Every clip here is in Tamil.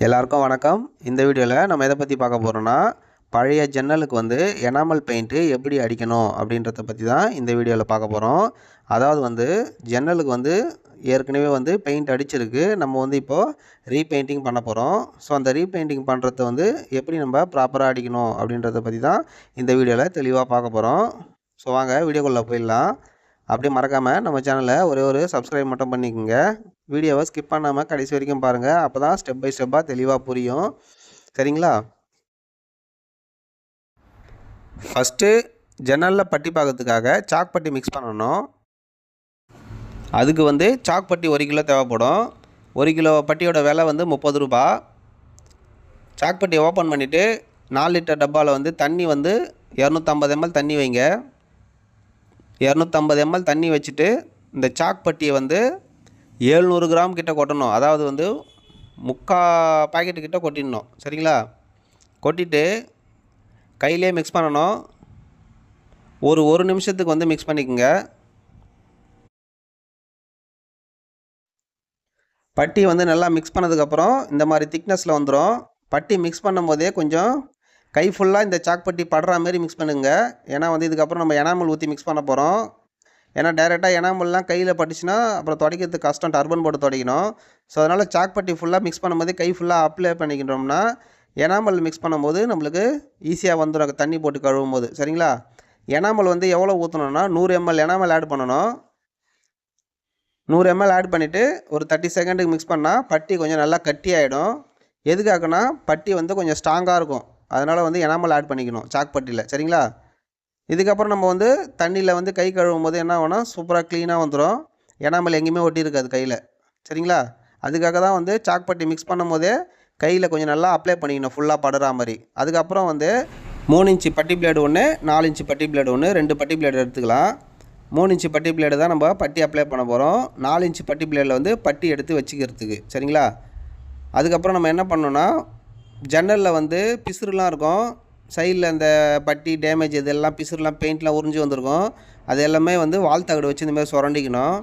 எல்லாருக்கும் வணக்கம். இந்த வீடியோவில் நம்ம எதை பற்றி பார்க்க போகிறோன்னா, பழைய ஜன்னலுக்கு வந்து எனாமல் பெயிண்ட்டு எப்படி அடிக்கணும் அப்படின்றத பற்றி தான் இந்த வீடியோவில் பார்க்க போகிறோம். அதாவது வந்து ஜன்னலுக்கு வந்து ஏற்கனவே வந்து பெயிண்ட் அடிச்சிருக்கு. நம்ம வந்து இப்போது ரீபெயிண்டிங் பண்ண போகிறோம். ஸோ அந்த ரீபெயிண்டிங் பண்ணுறது வந்து எப்படி நம்ம ப்ராப்பராக அடிக்கணும் அப்படின்றத பற்றி தான் இந்த வீடியோவில் தெளிவாக பார்க்க போகிறோம். ஸோ வாங்க வீடியோக்குள்ளே போயிடலாம். அப்படியே மறக்காமல் நம்ம சேனலை ஒரே ஒரு சப்ஸ்கிரைப் மட்டும் பண்ணிக்கோங்க. வீடியோவை ஸ்கிப் பண்ணாமல் கடைசி வரைக்கும் பாருங்கள். அப்போ தான் ஸ்டெப் பை ஸ்டெப்பாக தெளிவாக புரியும். சரிங்களா? ஃபஸ்ட்டு ஜன்னலில் பட்டி பார்க்கறதுக்காக சாக் பட்டி மிக்ஸ் பண்ணணும். அதுக்கு வந்து சாக் பட்டி 1 கிலோ தேவைப்படும். 1 கிலோ பட்டியோட விலை வந்து 30 ரூபா. சாக் பட்டியை ஓப்பன் பண்ணிவிட்டு 4 லிட்டர் டப்பாவில் வந்து தண்ணி வந்து 250 ml தண்ணி வைங்க. 250 ml தண்ணி வச்சுட்டு இந்த சாக் பட்டியை வந்து 700 கிராம் கிட்ட கொட்டணும். அதாவது வந்து 3/4 பாக்கெட்டு கிட்ட கொட்டிடணும். சரிங்களா? கொட்டிட்டு கையிலே மிக்ஸ் பண்ணணும். ஒரு நிமிஷத்துக்கு வந்து மிக்ஸ் பண்ணிக்கோங்க. பட்டி வந்து நல்லா மிக்ஸ் பண்ணதுக்கப்புறம் இந்த மாதிரி திக்னஸில் வந்துடும். பட்டி மிக்ஸ் பண்ணும் போதே கொஞ்சம் கை ஃபுல்லாக இந்த சாக் பட்டி படுற மாதிரி மிக்ஸ் பண்ணுங்க. ஏன்னா வந்து இதுக்கப்புறம் நம்ம எனாமல் ஊற்றி மிக்ஸ் பண்ண போகிறோம். ஏன்னா டைரெக்டாக எனாமல்லாம் கையில் பட்டுச்சுன்னா அப்புறம் துடைக்கிறதுக்கு கஷ்டம், டர்பன் போட்டு துடைக்கணும். ஸோ அதனால் சாக் பட்டி ஃபுல்லாக மிக்ஸ் பண்ணும்போது கை ஃபுல்லாக அப்ளை பண்ணிக்கிட்டோம்னா எனாமல் மிக்ஸ் பண்ணும்போது நம்மளுக்கு ஈஸியாக வந்துடும் தண்ணி போட்டு கழுவும் போது. சரிங்களா? எனாமல் வந்து எவ்வளோ ஊற்றணும்னா 100 ml எனாமல் ஆட் பண்ணணும். 100 ml ஆட் பண்ணிவிட்டு ஒரு 30 செகண்டுக்கு மிக்ஸ் பண்ணால் பட்டி கொஞ்சம் நல்லா கட்டி ஆகிடும். எதுக்காகனா பட்டி வந்து கொஞ்சம் ஸ்ட்ராங்காக இருக்கும். அதனால் வந்து எனாமல் ஆட் பண்ணிக்கணும் சாக் பட்டியில். சரிங்களா? இதுக்கப்புறம் நம்ம வந்து தண்ணியில் வந்து கை கழுவும் போது என்ன ஆகும்னா சூப்பராக க்ளீனாக வந்துடும். எனாமல் எங்கேயுமே ஒட்டி இருக்காது கையில். சரிங்களா? அதுக்காக தான் வந்து சாக் பட்டி மிக்ஸ் பண்ணும் போதே கையில் கொஞ்சம் நல்லா அப்ளை பண்ணிக்கணும் ஃபுல்லாக படுற மாதிரி. அதுக்கப்புறம் வந்து 3 இன்ச்சு பட்டி பிளேடு ஒன்று, 4 இன்ச்சு பட்டி பிளேடு ஒன்று, 2 பட்டி பிளேடு எடுத்துக்கலாம். 3 இன்ச்சு பட்டி பிளேடு தான் நம்ம பட்டி அப்ளை பண்ண போகிறோம். 4 இன்ச்சு பட்டி பிளேடில் வந்து பட்டி எடுத்து வச்சுக்கிறதுக்கு. சரிங்களா? அதுக்கப்புறம் நம்ம என்ன பண்ணோன்னா, ஜன்னலில் வந்து பிசுறுலாம் இருக்கும். சைடில் அந்த பட்டி டேமேஜ் இதெல்லாம் பிசுறுலாம் பெயிண்ட்லாம் உறிஞ்சி வந்திருக்கும். அது எல்லாமே வந்து வால் தகடு வச்சு இந்தமாதிரி சுரண்டிக்கணும்.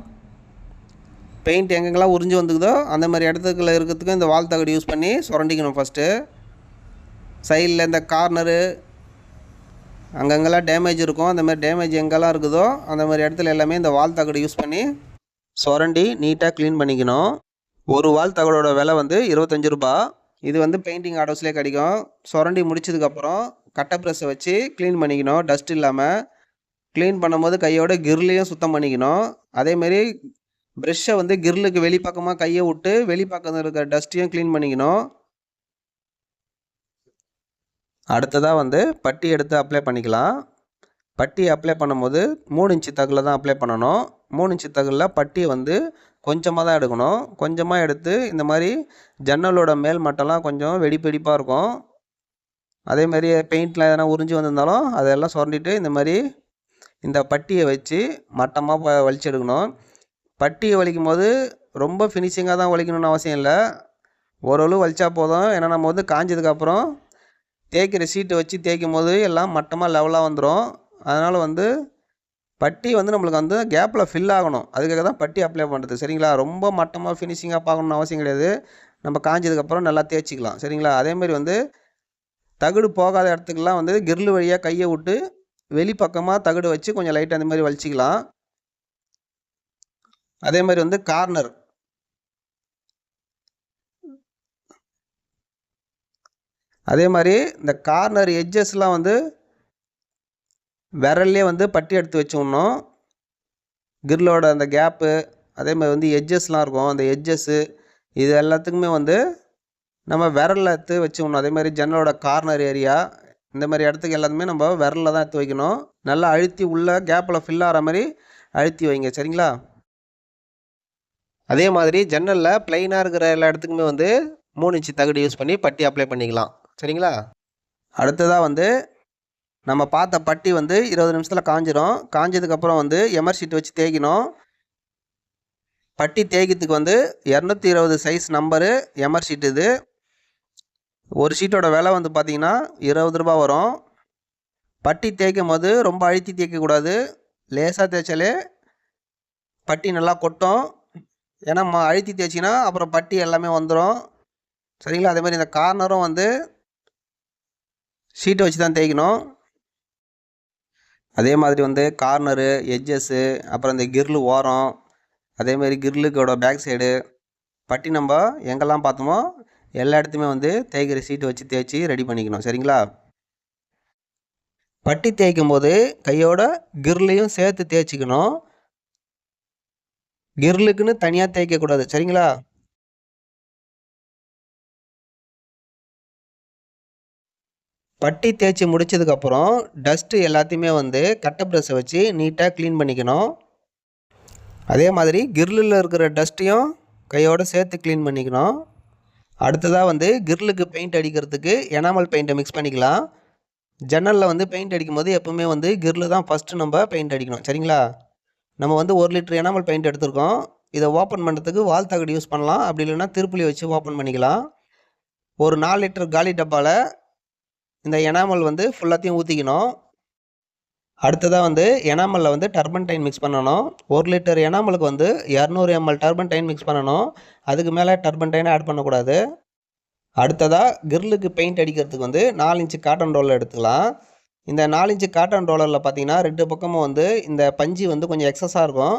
பெயிண்ட் எங்கெங்கெல்லாம் உறிஞ்சி வந்துக்குதோ அந்த மாதிரி இடத்துக்குள்ள இருக்கிறதுக்கு இந்த வால் தகடு யூஸ் பண்ணி சுரண்டிக்கணும். ஃபஸ்ட்டு சைடில் இந்த கார்னரு அங்கங்கெல்லாம் டேமேஜ் இருக்கும். அந்த மாதிரி டேமேஜ் எங்கெல்லாம் இருக்குதோ அந்த மாதிரி இடத்துல எல்லாமே இந்த வால் தகடு யூஸ் பண்ணி சுரண்டி நீட்டாக க்ளீன் பண்ணிக்கணும். ஒரு வால் தகடோட விலை வந்து 25 ரூபா. இது வந்து பெயிண்டிங் ஆர்டர்ஸ்லேயே கிடைக்கும். சுரண்டி முடிச்சதுக்கப்புறம் கட்டை ப்ரெஸ்ஸை வச்சு க்ளீன் பண்ணிக்கணும். டஸ்ட் இல்லாமல் க்ளீன் பண்ணும்போது கையோட கிர்லையும் சுத்தம் பண்ணிக்கணும். அதேமாரி ப்ரெஷ்ஷை வந்து கிர்லுக்கு வெளிப்பக்கமாக கையை விட்டு வெளிப்பக்கம் இருக்கிற டஸ்ட்டையும் க்ளீன் பண்ணிக்கணும். அடுத்ததாக வந்து பட்டி எடுத்து அப்ளை பண்ணிக்கலாம். பட்டி அப்ளை பண்ணும்போது 3 இன்ச்சு தகில் தான் அப்ளை பண்ணணும். 3 இன்ச்சு தகில் பட்டியை வந்து கொஞ்சமாக தான் எடுக்கணும். கொஞ்சமாக எடுத்து இந்த மாதிரி ஜன்னலோட மேல் மட்டம்லாம் கொஞ்சம் வெடிப்பாக இருக்கும். அதேமாதிரி பெயிண்டில் எதனா உறிஞ்சி வந்திருந்தாலும் அதெல்லாம் சுரண்டிட்டு இந்த மாதிரி இந்த பட்டியை வச்சு மட்டமாக வலிச்சு எடுக்கணும். பட்டியை வலிக்கும் போது ரொம்ப ஃபினிஷிங்காக தான் வலிக்கணும்னு அவசியம் இல்லை. ஓரளவு வலிச்சா போதும். ஏன்னா நம்ம வந்து காஞ்சதுக்கப்புறம் தேய்க்கிற சீட்டை வச்சு தேய்க்கும் போது எல்லாம் மட்டமாக லெவலாக வந்துடும். அதனால் வந்து பட்டி வந்து நம்மளுக்கு வந்து கேப்பில் ஃபில் ஆகணும். அதுக்காக தான் பட்டி அப்ளை பண்ணுறது. சரிங்களா? ரொம்ப மட்டமாக ஃபினிஷிங்காக பார்க்கணுன்னு அவசியம் கிடையாது. நம்ம காஞ்சதுக்கப்புறம் நல்லா தேய்ச்சிக்கலாம். சரிங்களா? அதேமாதிரி வந்து தகடு போகாத இடத்துக்கெல்லாம் வந்து கிர்லு வழியாக கையை விட்டு வெளிப்பக்கமாக தகடு வச்சு கொஞ்சம் லைட்டாக அந்த மாதிரி வலிச்சிக்கலாம். அதே மாதிரி வந்து கார்னர் அதே மாதிரி இந்த கார்னர் எட்ஜஸ்லாம் வந்து விரல்லே வந்து பட்டி எடுத்து வச்சுடணும். கிரிலோட அந்த கேப்பு அதே மாதிரி வந்து எட்ஜஸ்லாம் இருக்கும். அந்த எட்ஜஸ்ஸு இது எல்லாத்துக்குமே வந்து நம்ம விரலில் எடுத்து வச்சுக்கணும். அதே மாதிரி ஜன்னலோட கார்னர் ஏரியா இந்த மாதிரி இடத்துக்கு எல்லாத்துமே நம்ம விரலில் தான் எடுத்து வைக்கணும். நல்லா அழுத்தி உள்ள கேப்பில் ஃபில் ஆகிற மாதிரி அழுத்தி வைங்க. சரிங்களா? அதே மாதிரி ஜன்னலில் ப்ளைனாக இருக்கிற எல்லா இடத்துக்குமே வந்து 3 இன்ச்சு தகடு யூஸ் பண்ணி பட்டி அப்ளை பண்ணிக்கலாம். சரிங்களா? அடுத்ததாக வந்து நம்ம பார்த்த பட்டி வந்து 20 நிமிஷத்தில் காஞ்சிடும். காஞ்சதுக்கப்புறம் வந்து எமர் ஷீட் வச்சு தேய்க்கணும். பட்டி தேய்க்கிறதுக்கு வந்து 220 சைஸ் நம்பரு எமர் ஷீட். இது ஒரு ஷீட்டோட விலை வந்து பார்த்திங்கன்னா 20 ரூபா வரும். பட்டி தேய்க்கும் போது ரொம்ப அழுத்தி தேய்க்கக்கூடாது. லேசாக தேய்ச்சாலே பட்டி நல்லா கொட்டும். ஏன்னா அழுத்தி தேய்ச்சிங்கன்னா அப்புறம் பட்டி எல்லாமே வந்துடும். சரிங்களா. அதே மாதிரி இந்த கார்னரும் வந்து ஷீட்டை வச்சு தான் தேய்க்கணும். அதே மாதிரி வந்து கார்னரு, எட்ஜஸ்ஸு, அப்புறம் இந்த கிர்லு ஓரம், அதேமாதிரி கிர்லுக்கோட பேக் சைடு பட்டி நம்ம எங்கெல்லாம் பார்த்தோமோ எல்லா இடத்துலையுமே வந்து தேய்க்கிற சீட்டு வச்சு தேய்ச்சி ரெடி பண்ணிக்கணும். சரிங்களா. பட்டி தேய்க்கும் போது கையோட கிர்லையும் சேர்த்து தேய்ச்சிக்கணும். கிர்லுக்குன்னு தனியாக தேய்க்கக்கூடாது. சரிங்களா. பட்டி தேய்ச்சி முடிச்சதுக்கப்புறம் டஸ்ட்டு எல்லாத்தையுமே வந்து கட்டை ப்ரஷ்ஷை வச்சு நீட்டாக க்ளீன் பண்ணிக்கணும். அதே மாதிரி கிர்லில் இருக்கிற டஸ்ட்டையும் கையோடு சேர்த்து க்ளீன் பண்ணிக்கணும். அடுத்ததாக வந்து கிர்லுக்கு பெயிண்ட் அடிக்கிறதுக்கு எனாமல் பெயிண்ட்டை மிக்ஸ் பண்ணிக்கலாம். ஜன்னலில் வந்து பெயிண்ட் அடிக்கும் போது எப்போவுமே வந்து கிர்லு தான் ஃபஸ்ட்டு நம்ம பெயிண்ட் அடிக்கணும். சரிங்களா. நம்ம வந்து 1 லிட்டர் எனாமல் பெயிண்ட் எடுத்துருக்கோம். இதை ஓப்பன் பண்ணுறதுக்கு வால் தகடு யூஸ் பண்ணலாம். அப்படி இல்லைன்னா திருப்புளி வச்சு ஓப்பன் பண்ணிக்கலாம். ஒரு 4 லிட்டர் காலி டப்பாவில் இந்த எனாமல் வந்து ஃபுல்லாத்தையும் ஊற்றிக்கணும். அடுத்ததாக வந்து எனாமலில் வந்து டர்பன்டைன் மிக்ஸ் பண்ணணும். 1 லிட்டர் எனாமலுக்கு வந்து 200 ml டர்பன்டைன் மிக்ஸ் பண்ணணும். அதுக்கு மேலே டர்பன்டைனை ஆட் பண்ணக்கூடாது. அடுத்ததாக கிர்லுக்கு பெயிண்ட் அடிக்கிறதுக்கு வந்து 4 இன்ச்சு காட்டன் ரோலர் எடுத்துக்கலாம். இந்த 4 இன்ச்சு காட்டன் ரோலரில் பார்த்தீங்கன்னா 2 பக்கமும் வந்து இந்த பஞ்சு வந்து கொஞ்சம் எக்ஸஸாக இருக்கும்.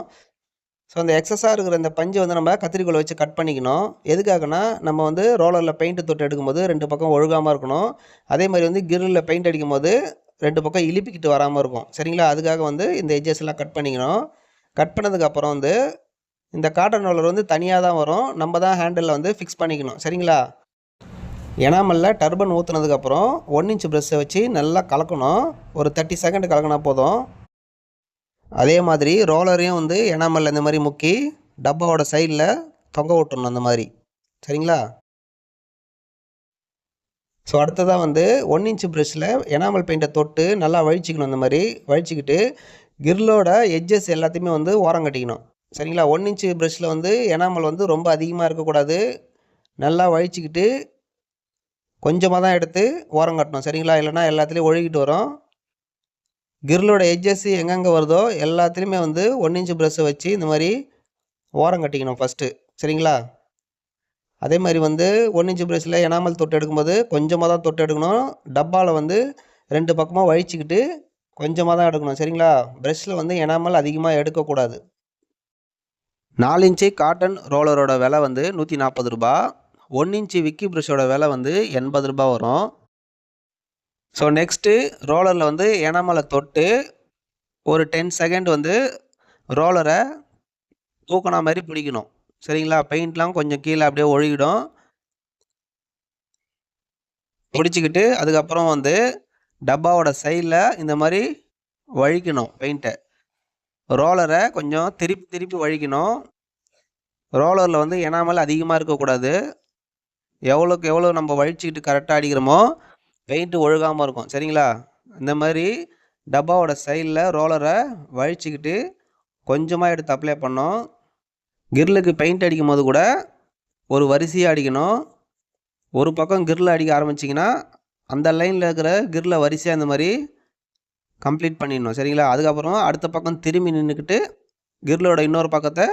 ஸோ அந்த எக்ஸஸாக இருக்கிற இந்த பஞ்சை வந்து நம்ம கத்திரிக்கோலை வச்சு கட் பண்ணிக்கணும். எதுக்காகனா நம்ம வந்து ரோலரில் பெயிண்ட்டு தொட்டு எடுக்கும்போது 2 பக்கம் ஒழுகாமல் இருக்கணும். அதே மாதிரி வந்து கிர்லில் பெயிண்ட் அடிக்கும்போது 2 பக்கம் இழுப்பிக்கிட்டு வராமல் இருக்கும். சரிங்களா. அதுக்காக வந்து இந்த எட்ஜஸ் எல்லாம் கட் பண்ணிக்கணும். கட் பண்ணதுக்கப்புறம் வந்து இந்த காட்டன் ரோலர் வந்து தனியாக தான் வரும். நம்ம தான் ஹேண்டிலில் வந்து ஃபிக்ஸ் பண்ணிக்கணும். சரிங்களா. எனாமலில் டர்பன் ஊற்றுனதுக்கப்புறம் 1 இன்ச் ப்ரெஷ்ஷை வச்சு நல்லா கலக்கணும். ஒரு 30 செகண்ட் கலக்கினா போதும். அதே மாதிரி ரோலரையும் வந்து எனாமலில் இந்த மாதிரி முக்கி டப்பாவோட சைடில் தொங்க விட்டுறணும் அந்த மாதிரி. சரிங்களா. ஸோ அடுத்ததாக வந்து 1 இன்ச் ப்ரெஷ்ஷில் எனாமல் பெயிண்ட்டை தொட்டு நல்லா வழிச்சிக்கணும். அந்த மாதிரி வழிச்சிக்கிட்டு கிர்லோட எட்ஜஸ் எல்லாத்தையுமே வந்து ஓரம் கட்டிக்கணும். சரிங்களா. 1 இன்ச் ப்ரெஷ்ஷில் வந்து எனாமல் வந்து ரொம்ப அதிகமாக இருக்கக்கூடாது. நல்லா வழிச்சிக்கிட்டு கொஞ்சமாக தான் எடுத்து ஓரம் கட்டணும். சரிங்களா. இல்லைனா எல்லாத்துலேயும் ஒழுகிட்டு வரும். கிர்லோட எட்ஜஸ் எங்கெங்கே வருதோ எல்லாத்துலேயுமே வந்து 1 இன்ச் ப்ரெஷ்ஷை வச்சு இந்த மாதிரி ஓரம் கட்டிக்கணும் ஃபஸ்ட்டு. சரிங்களா. அதே மாதிரி வந்து 1 இன்ச் ப்ரெஷ்ஷில் எனாமல் தொட்டு எடுக்கும்போது கொஞ்சமாக தான் தொட்டு எடுக்கணும். டப்பாவில் வந்து 2 பக்கமாக வழிச்சிக்கிட்டு கொஞ்சமாக தான் எடுக்கணும். சரிங்களா. ப்ரெஷ்ஷில் வந்து எனாமல் அதிகமாக எடுக்கக்கூடாது. 4 இன்ச்சு காட்டன் ரோலரோட விலை வந்து 140 ரூபா. 1 இன்ச்சு விக்கி ப்ரெஷ்ஷோட விலை வந்து 80 ரூபா வரும். ஸோ நெக்ஸ்ட்டு ரோலரில் வந்து எனாமலை தொட்டு ஒரு 10 செகண்ட் வந்து ரோலரை தூக்கினா மாதிரி பிடிக்கணும். சரிங்களா. பெயிண்ட்லாம் கொஞ்சம் கீழே அப்படியே ஒழுகிடும். பிடிச்சிக்கிட்டு அதுக்கப்புறம் வந்து டப்பாவோட சைடில் இந்த மாதிரி வழிக்கணும் பெயிண்ட்டை. ரோலரை கொஞ்சம் திருப்பி திருப்பி வழிக்கணும். ரோலரில் வந்து எனாமல் அதிகமாக இருக்கக்கூடாது. எவ்வளோக்கு எவ்வளோ நம்ம வழிச்சிக்கிட்டு கரெக்டாக அடிக்கிறோமோ பெயிண்ட்டு ஒழுகாமல் இருக்கும். சரிங்களா. இந்த மாதிரி டப்பாவோட சைடில் ரோலரை வழிச்சிக்கிட்டு கொஞ்சமாக எடுத்து அப்ளை பண்ணோம். கிர்லுக்கு பெயிண்ட் அடிக்கும் போது கூட ஒரு வரிசையாக அடிக்கணும். ஒரு பக்கம் கிர்ல அடிக்க ஆரம்பிச்சிங்கன்னா அந்த லைனில் இருக்கிற கிர்ல வரிசையாக இந்த மாதிரி கம்ப்ளீட் பண்ணிடணும். சரிங்களா. அதுக்கப்புறம் அடுத்த பக்கம் திரும்பி நின்றுக்கிட்டு கிர்லோட இன்னொரு பக்கத்தை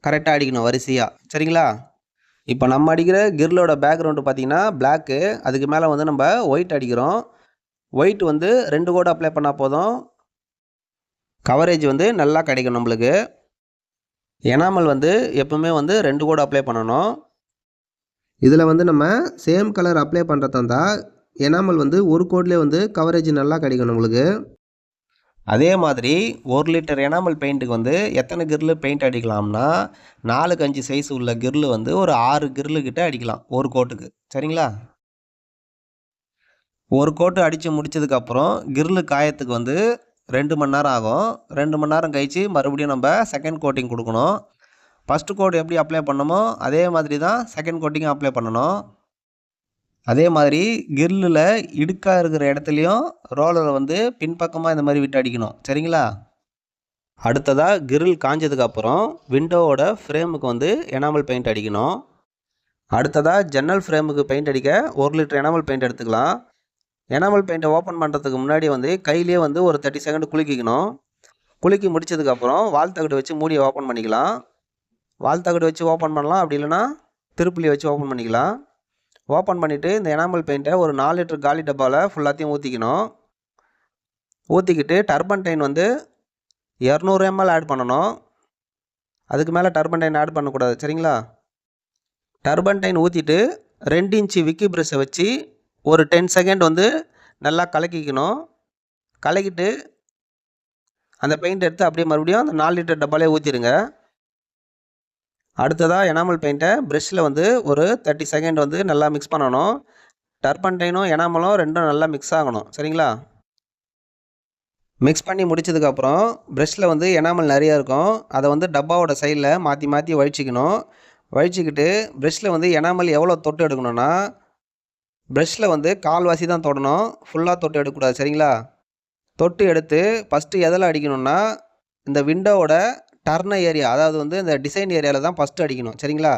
கரெக்டாக அடிக்கணும் வரிசையாக. சரிங்களா. இப்போ நம்ம அடிக்கிற கிர்லோட பேக்ரவுண்டு பார்த்திங்கன்னா பிளாக்கு. அதுக்கு மேலே வந்து நம்ம ஒயிட் அடிக்கிறோம். ஒயிட் வந்து 2 கோடு அப்ளை பண்ணால் போதும். கவரேஜ் வந்து நல்லா கிடைக்கும் நம்மளுக்கு. எனாமல் வந்து எப்பவுமே வந்து 2 கோடு அப்ளை பண்ணணும். இதில் வந்து நம்ம சேம் கலர் அப்ளை பண்ணுறதா இருந்தால் எனாமல் வந்து ஒரு கோட்லேயே வந்து கவரேஜ் நல்லா கிடைக்கும் நம்மளுக்கு. அதே மாதிரி 1 லிட்டர் எனாமல் பெயிண்ட்டுக்கு வந்து எத்தனை கிர்லு பெயிண்ட் அடிக்கலாம்னா 4க்கு 5 சைஸ் உள்ள கிர்லு வந்து ஒரு 6 கிர்லு கிட்ட அடிக்கலாம் ஒரு கோட்டுக்கு. சரிங்களா. ஒரு கோட்டு அடித்து முடித்ததுக்கப்புறம் கிர்லு காயத்துக்கு வந்து 2 மணி நேரம் ஆகும். 2 மணி நேரம் கழித்து மறுபடியும் நம்ம செகண்ட் கோட்டிங் கொடுக்கணும். ஃபஸ்ட்டு கோட் எப்படி அப்ளை பண்ணணுமோ அதே மாதிரி தான் செகண்ட் கோட்டிங்கும் அப்ளை பண்ணணும். அதே மாதிரி கிர்லில் இடுக்காக இருக்கிற இடத்துலையும் ரோலரை வந்து பின்பக்கமாக இந்த மாதிரி விட்டு அடிக்கணும். சரிங்களா. அடுத்ததாக கிரில் காஞ்சதுக்கப்புறம் விண்டோவோட ஃப்ரேமுக்கு வந்து எனாமல் பெயிண்ட் அடிக்கணும். அடுத்ததாக ஜன்னல் ஃப்ரேமுக்கு பெயிண்ட் அடிக்க 1 லிட்டர் எனாமல் பெயிண்ட் எடுத்துக்கலாம். எனாமல் பெயிண்ட்டை ஓப்பன் பண்ணுறதுக்கு முன்னாடி வந்து கையிலே வந்து ஒரு 30 செகண்ட் குலுக்கிக்கணும். குலுக்கி முடிச்சதுக்கப்புறம் வால் தகடு வச்சு மூடியை ஓப்பன் பண்ணிக்கலாம். வால் தகடு வச்சு ஓப்பன் பண்ணலாம். அப்படி இல்லைன்னா திருப்புளி வச்சு ஓப்பன் பண்ணிக்கலாம். ஓப்பன் பண்ணிவிட்டு இந்த எனாமல் பெயிண்ட்டை ஒரு 4 லிட்டர் காலி டப்பாவில் ஃபுல்லாத்தையும் ஊற்றிக்கணும். ஊற்றிக்கிட்டு டர்பன்டைன் வந்து 200 ml ஆட் பண்ணணும். அதுக்கு மேலே டர்பன்டைன் ஆட் பண்ணக்கூடாது. சரிங்களா? டர்பன்டைன் ஊற்றிட்டு 2 இன்ச்சு விக்கி ப்ரஷ்ஷை வச்சு ஒரு 10 செகண்ட் வந்து நல்லா கலக்கிக்கணும். கலக்கிட்டு அந்த பெயிண்ட் எடுத்து அப்படியே மறுபடியும் அந்த 4 லிட்டர் டப்பாலே ஊற்றிடுங்க. அடுத்ததாக எனாமல் பெயிண்ட்டை ப்ரெஷ்ஷில் வந்து ஒரு 30 செகண்ட் வந்து நல்லா மிக்ஸ் பண்ணணும். டர்பன்டைனும் எனாமலும் ரெண்டும் நல்லா மிக்ஸ் ஆகணும். சரிங்களா? மிக்ஸ் பண்ணி முடிச்சதுக்கப்புறம் ப்ரெஷ்ஷில் வந்து எனாமல் நிறையா இருக்கும். அதை வந்து டப்பாவோட சைடில் மாற்றி மாற்றி வழிச்சிக்கணும். வழிச்சிக்கிட்டு ப்ரெஷ்ஷில் வந்து எனாமல் எவ்வளோ தொட்டு எடுக்கணும்னா ப்ரெஷ்ஷில் வந்து கால்வாசி தான் தொடணும். ஃபுல்லாக தொட்டு எடுக்கக்கூடாது. சரிங்களா? தொட்டு எடுத்து ஃபஸ்ட்டு எதில் அடிக்கணும்னா இந்த விண்டோவோட டர்ன ஏரியா, அதாவது வந்து இந்த டிசைன் ஏரியாவில் தான் ஃபஸ்ட்டு அடிக்கணும். சரிங்களா?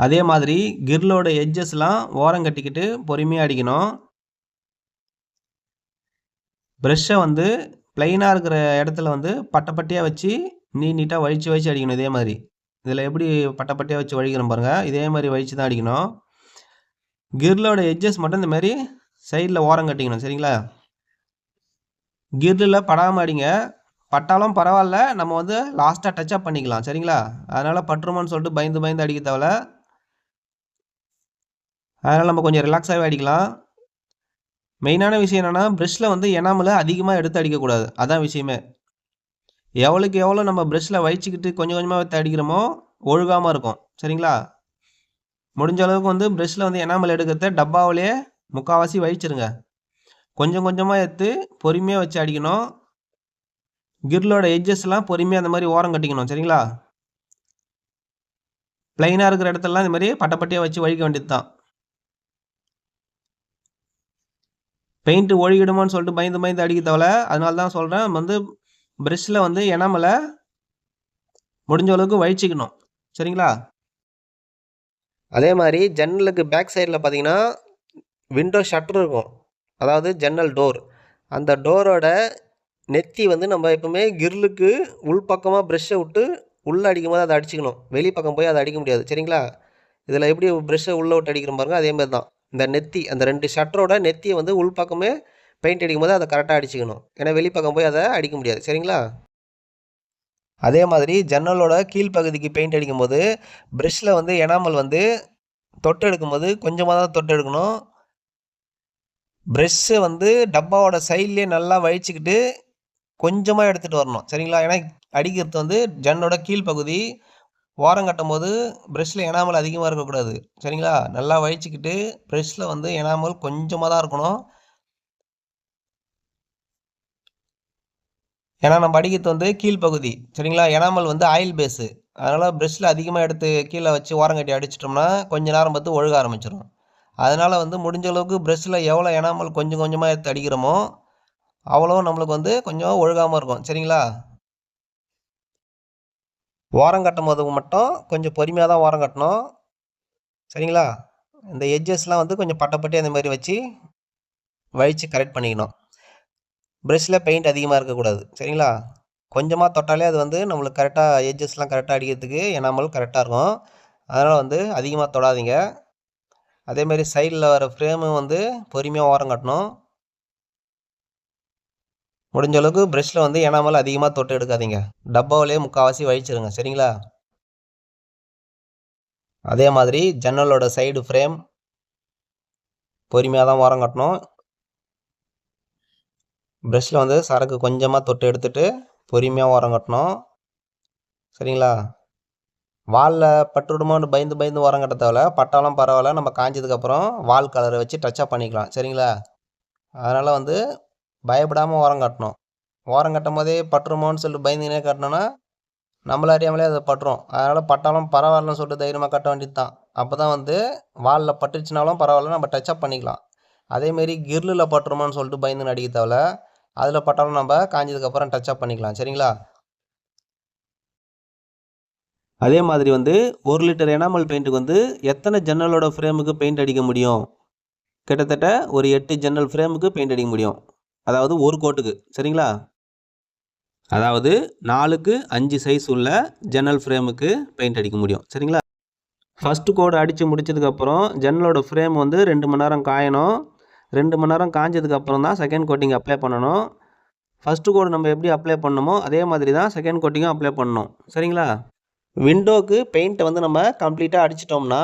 அதே மாதிரி கிரிலோட எட்ஜஸ்லாம் ஓரம் கட்டிக்கிட்டு பொறுமையாக அடிக்கணும். ப்ரெஷ்ஷை வந்து ப்ளைனாக இருக்கிற இடத்துல வந்து பட்டையாக வச்சு நீட்டாக வழித்து வச்சு அடிக்கணும். இதே மாதிரி இதில் எப்படி பட்டையாக வச்சு வழிக்கிறோம் பாருங்கள், இதே மாதிரி வழித்து தான் அடிக்கணும். கிரிலோட எட்ஜஸ் மட்டும் இந்த மாதிரி சைடில் ஓரம் கட்டிக்கணும். சரிங்களா? கிரில் படாமல் அடிங்க. பட்டாலும் பரவாயில்ல, நம்ம வந்து லாஸ்ட்டாக டச்சப் பண்ணிக்கலாம். சரிங்களா? அதனால் பட்டுருமான்னு சொல்லிட்டு பயந்து அடிக்க தேவையில்ல. அதனால் நம்ம கொஞ்சம் ரிலாக்ஸாகவே அடிக்கலாம். மெயினான விஷயம் என்னென்னா ப்ரெஷ்ஷில் வந்து எனாமல் அதிகமாக எடுத்து அடிக்கக்கூடாது. அதான் விஷயமே. எவ்வளோக்கு எவ்வளோ நம்ம ப்ரெஷ்ஷில் வழிச்சிக்கிட்டு கொஞ்சம் கொஞ்சமாக எடுத்து அடிக்கிறோமோ ஒழுகாமல் இருக்கும். சரிங்களா? முடிஞ்ச அளவுக்கு வந்து ப்ரெஷ்ஷில் வந்து எனாமல் எடுக்கிறத டப்பாவிலே முக்கால்வாசி வழிச்சிருங்க. கொஞ்சம் கொஞ்சமாக எடுத்து பொறுமையாக வச்சு அடிக்கணும். கிரிலோட எட்ஜஸ்லாம் பொறுமையாக அந்த மாதிரி ஓரம் கட்டிக்கணும். சரிங்களா? ப்ளைனாக இருக்கிற இடத்துலலாம் இந்த மாதிரி பட்டையாக வச்சு வழிக்க வேண்டியது தான். பெயிண்ட்டு ஒழுகிடுமான்னு சொல்லிட்டு பயந்து அடிக்க தேவையில்ல. அதனால தான் சொல்கிறேன், வந்து ப்ரெஷ்ஷில் வந்து எனாமலை முடிஞ்ச அளவுக்கு வழிச்சிக்கணும். சரிங்களா? அதே மாதிரி ஜன்னலுக்கு பேக் சைடில் பார்த்தீங்கன்னா விண்டோ ஷட்டர் இருக்கும், அதாவது ஜன்னல் டோர். அந்த டோரோட நெத்தி வந்து நம்ம எப்பவுமே கிரிலுக்கு உள்பக்கமாக ப்ரெஷ்ஷை விட்டு உள்ளே அடிக்கும் போது அதை அடிச்சுக்கணும். வெளிப்பக்கம் போய் அதை அடிக்க முடியாது. சரிங்களா? இதில் எப்படி ப்ரெஷ்ஷை உள்ளே விட்டு அடிக்கிற பாருங்க, அதே மாதிரி தான் இந்த நெத்தி, அந்த 2 ஷட்டரோட நெத்தியை வந்து உள்பக்கமே பெயிண்ட் அடிக்கும் போது அதை கரெக்டாக அடிச்சுக்கணும். ஏன்னா வெளிப்பக்கம் போய் அதை அடிக்க முடியாது. சரிங்களா? அதே மாதிரி ஜன்னலோட கீழ்ப்பகுதிக்கு பெயிண்ட் அடிக்கும் போது ப்ரெஷ்ஷில் வந்து எனாமல் வந்து தொட்டு எடுக்கும்போது கொஞ்சமாக தான் தொட்டு எடுக்கணும். ப்ரெஷ்ஷை வந்து டப்பாவோட சைட்லேயே நல்லா வழிச்சிக்கிட்டு கொஞ்சமாக எடுத்துகிட்டு வரணும். சரிங்களா? ஏன்னா அடிக்கிறது வந்து ஜன்னலோட கீழ்ப்பகுதி. ஓரம் கட்டும் போது ப்ரெஷ்ஷில் எனாமல் அதிகமாக இருக்கக்கூடாது. சரிங்களா? நல்லா வழிச்சிக்கிட்டு ப்ரெஷ்ஷில் வந்து எனாமல் கொஞ்சமாக தான் இருக்கணும். ஏன்னா நம்ம அடிக்கிறது வந்து கீழ்ப்பகுதி. சரிங்களா? எனாமல் வந்து ஆயில் பேஸு. அதனால் ப்ரெஷ்ஷில் அதிகமாக எடுத்து கீழே வச்சு ஓரம் கட்டி அடிச்சிட்டோம்னா கொஞ்ச நேரம் பார்த்து ஒழுக ஆரம்பிச்சிடும். அதனால் வந்து முடிஞ்ச அளவுக்கு ப்ரெஷ்ஷில் எவ்வளோ எனாமல் கொஞ்சம் கொஞ்சமாக எடுத்து அடிக்கிறோமோ அவ்வளோ நம்மளுக்கு வந்து கொஞ்சம் ஒழுகாமல் இருக்கும். சரிங்களா? ஓரம் கட்டும் போது மட்டும் கொஞ்சம் பொறுமையாக தான் ஓரம் கட்டணும். சரிங்களா? இந்த எட்ஜஸ்லாம் வந்து கொஞ்சம் பட்டை அந்த மாதிரி வச்சு வழித்து கரெக்ட் பண்ணிக்கணும். ப்ரெஷ்ஷில் பெயிண்ட் அதிகமாக இருக்கக்கூடாது. சரிங்களா? கொஞ்சமாக தொட்டாலே அது வந்து நம்மளுக்கு கரெக்டாக எட்ஜஸ்லாம் கரெக்டாக அடிக்கிறதுக்கு எனாமல் கரெக்டாக இருக்கும். அதனால் வந்து அதிகமாக தொடாதீங்க. அதேமாரி சைடில் வர ஃப்ரேமும் வந்து பொறுமையாக ஓரம் கட்டணும். முடிஞ்ச அளவுக்கு ப்ரெஷ்ஷில் வந்து எனாமல் அதிகமாக தொட்டு எடுக்காதீங்க. டப்பாவிலே முக்கால்வாசி வழிச்சிருங்க. சரிங்களா? அதே மாதிரி ஜன்னலோட சைடு ஃப்ரேம் பொறுமையாக தான் ஓரம் கட்டணும். ப்ரெஷ்ஷில் வந்து சரக்கு கொஞ்சமாக தொட்டு எடுத்துகிட்டு பொறுமையாக ஓரம் கட்டணும். சரிங்களா? வாலில் பட்டுவிடுமோன்னு பயந்து ஓரம் கட்ட தேவையில்ல. பட்டாலும் பரவாயில்ல, நம்ம காஞ்சதுக்கப்புறம் வால் கலரை வச்சு டச்சப் பண்ணிக்கலாம். சரிங்களா? அதனால் வந்து பயப்படாமல் ஓரம் கட்டணும். ஓரம் கட்டும் போதே பட்டுருமோன்னு சொல்லிட்டு பயந்துனே கட்டினோன்னா நம்மள அறியாமலே அதை பட்டுரும். அதனால் பட்டாலும் பரவாயில்லன்னு சொல்லிட்டு தைரியமாக கட்ட வேண்டியது தான். அப்போ தான் வந்து வாலில் பட்டுச்சுனாலும் பரவாயில்ல, நம்ம டச்சப் பண்ணிக்கலாம். அதேமாரி கிரில்லில் பட்டுருமோன்னு சொல்லிட்டு பயந்துன்னு அடிக்க தேவையில்ல. அதில் பட்டாலும் நம்ம காஞ்சதுக்கப்புறம் டச்சப் பண்ணிக்கலாம். சரிங்களா? அதே மாதிரி வந்து 1 லிட்டர் எனாமல் பெயிண்ட்டுக்கு வந்து எத்தனை ஜன்னலோட ஃப்ரேமுக்கு பெயிண்ட் அடிக்க முடியும்? கிட்டத்தட்ட ஒரு 8 ஜன்னல் ஃப்ரேமுக்கு பெயிண்ட் அடிக்க முடியும். அதாவது ஒரு கோட்டுக்கு. சரிங்களா? அதாவது 4க்கு 5 சைஸ் உள்ள ஜன்னல் ஃப்ரேமுக்கு பெயிண்ட் அடிக்க முடியும். சரிங்களா? ஃபஸ்ட்டு கோடு அடித்து முடிச்சதுக்கப்புறம் ஜன்னலோட ஃப்ரேம் வந்து 2 மணி நேரம் காயணும். 2 மணி நேரம் காஞ்சதுக்கப்புறம் தான் செகண்ட் கோட்டிங் அப்ளை பண்ணணும். ஃபஸ்ட்டு கோடு நம்ம எப்படி அப்ளை பண்ணணுமோ அதே மாதிரி தான் செகண்ட் கோட்டிங்கும் அப்ளை பண்ணணும். சரிங்களா? விண்டோவுக்கு பெயிண்ட்டை வந்து நம்ம கம்ப்ளீட்டாக அடிச்சிட்டோம்னா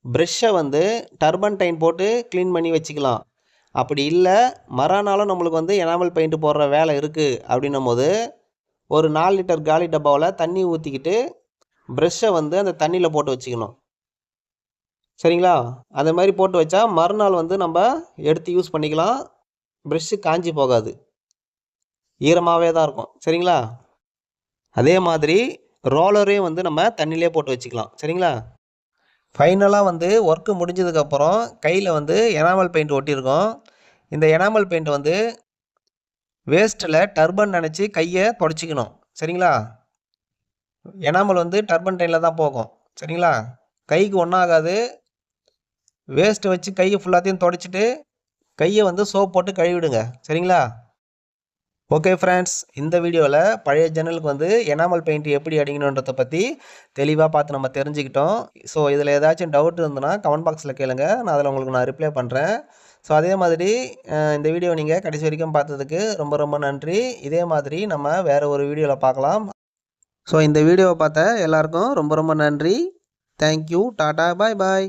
ப்ரெஷ்ஷை வந்து டர்பன்டைன் போட்டு க்ளீன் பண்ணி வச்சுக்கலாம். அப்படி இல்லை மறுநாளும் நம்மளுக்கு வந்து எனாமல் பெயிண்ட் போடுற வேலை இருக்குது அப்படின்னும் போது ஒரு 4 லிட்டர் காலி டப்பாவில் தண்ணி ஊற்றிக்கிட்டு ப்ரெஷ்ஷை வந்து அந்த தண்ணியில் போட்டு வச்சுக்கணும். சரிங்களா? அந்த மாதிரி போட்டு வச்சா மறுநாள் வந்து நம்ம எடுத்து யூஸ் பண்ணிக்கலாம். ப்ரெஷ்ஷு காஞ்சி போகாது, ஈரமாகவே தான் இருக்கும். சரிங்களா? அதே மாதிரி ரோலரையும் வந்து நம்ம தண்ணியிலே போட்டு வச்சுக்கலாம். சரிங்களா? ஃபைனலாக வந்து ஒர்க்கு முடிஞ்சதுக்கப்புறம் கையில் வந்து எனாமல் பெயிண்ட் ஒட்டியிருக்கோம். இந்த எனாமல் பெயிண்ட் வந்து வேஸ்ட்டில் டர்பன் நினச்சி கையை தொடச்சிக்கணும். சரிங்களா? எனாமல் வந்து டர்பன்டைனில் தான் போகும். சரிங்களா? கைக்கு ஒன்றும் ஆகாது. வேஸ்ட்டை வச்சு கையை ஃபுல்லாத்தையும் தொடச்சிட்டு கையை வந்து சோப் போட்டு கழுவிடுங்க. சரிங்களா? ஓகே ஃப்ரெண்ட்ஸ், இந்த வீடியோவில் பழைய ஜன்னலுக்கு வந்து எனாமல் பெயிண்ட் எப்படி அடிக்கணுன்றதை பற்றி தெளிவாக பார்த்து நம்ம தெரிஞ்சுக்கிட்டோம். ஸோ இதில் ஏதாச்சும் டவுட் இருந்ததுன்னா கமெண்ட் பாக்ஸில் கேளுங்க, நான் அதில் உங்களுக்கு நான் ரிப்ளை பண்ணுறேன். ஸோ அதே மாதிரி இந்த வீடியோ நீங்கள் கடைசி வரைக்கும் பார்த்ததுக்கு ரொம்ப ரொம்ப நன்றி. இதே மாதிரி நம்ம வேறு ஒரு வீடியோவில் பார்க்கலாம். ஸோ இந்த வீடியோவை பார்த்த எல்லாருக்கும் ரொம்ப ரொம்ப நன்றி. தேங்க்யூ. டாடா, பாய் பாய்.